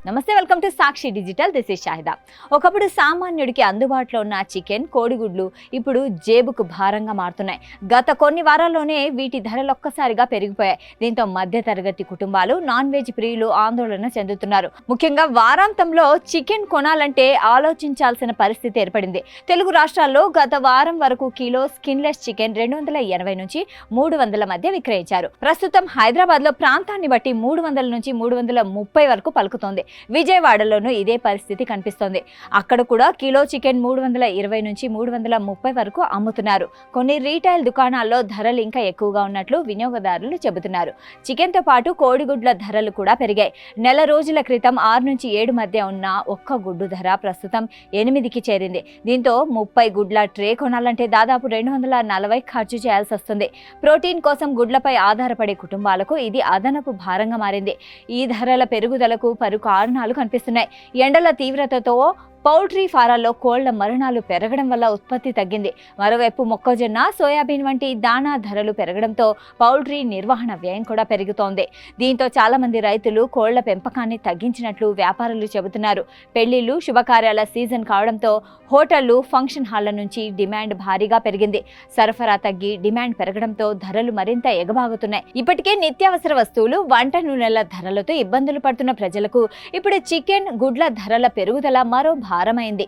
నమస్తే, welcome to Sakshi digital. This is Shahida. ఒకప్పుడు సామాన్యుడికి అందుబాటులో ఉన్న చికెన్, కోడిగుడ్లు ఇప్పుడు జేబుకు భారంగా మారుతున్నాయి. గత కొన్ని వారాల్లోనే వీటి ధరలు ఒక్కసారిగా పెరిగిపోయాయి. దీంతో మధ్య తరగతి కుటుంబాలు, నాన్ వెజ్ ప్రియులు ఆందోళన చెందుతున్నారు. ముఖ్యంగా వారాంతంలో చికెన్ కొనాలంటే ఆలోచించాల్సిన పరిస్థితి ఏర్పడింది. తెలుగు రాష్ట్రాల్లో గత వారం వరకు కిలో స్కిన్లెస్ చికెన్ 280 నుంచి 300 మధ్య విక్రయించారు. ప్రస్తుతం హైదరాబాద్ లో ప్రాంతాన్ని బట్టి 300 నుంచి 330 వరకు పలుకుతోంది. విజయవాడలోనూ ఇదే పరిస్థితి కనిపిస్తోంది. అక్కడ కూడా కిలో చికెన్ 320 నుంచి 330 వరకు అమ్ముతున్నారు. కొన్ని రీటైల్ దుకాణాల్లో ధరలు ఇంకా ఎక్కువగా ఉన్నట్లు వినియోగదారులు చెబుతున్నారు. చికెన్తో పాటు కోడిగుడ్ల ధరలు కూడా పెరిగాయి. నెల రోజుల క్రితం 6 నుంచి 7 మధ్య ఉన్న ఒక్క గుడ్డు ధర ప్రస్తుతం 8కి చేరింది. దీంతో 30 గుడ్ల ట్రే కొనాలంటే దాదాపు 240 ఖర్చు చేయాల్సి వస్తుంది. ప్రోటీన్ కోసం గుడ్లపై ఆధారపడే కుటుంబాలకు ఇది అదనపు భారంగా మారింది. ఈ ధరల పెరుగుదలకు పలు కారణాలు కనిపిస్తున్నాయి. ఎండల తీవ్రతతో పౌల్ట్రీ ఫారాల్లో కోళ్ల మరణాలు పెరగడం వల్ల ఉత్పత్తి తగ్గింది. మరోవైపు మొక్కజొన్న, సోయాబీన్ వంటి దాణా ధరలు పెరగడంతో పౌల్ట్రీ నిర్వహణ వ్యయం కూడా పెరుగుతోంది. దీంతో చాలా మంది రైతులు కోళ్ల పెంపకాన్ని తగ్గించినట్లు వ్యాపారులు చెబుతున్నారు. పెళ్లిళ్లు, శుభకార్యాల సీజన్ కావడంతో హోటళ్లు, ఫంక్షన్ హాళ్ల నుంచి డిమాండ్ భారీగా పెరిగింది. సరఫరా తగ్గి డిమాండ్ పెరగడంతో ధరలు మరింత ఎగబాగుతున్నాయి. ఇప్పటికే నిత్యావసర వస్తువులు, వంట నూనెల ధరలతో ఇబ్బందులు పడుతున్న ప్రజలకు ఇప్పుడు చికెన్, గుడ్ల ధరల పెరుగుదల మరో భారమైంది.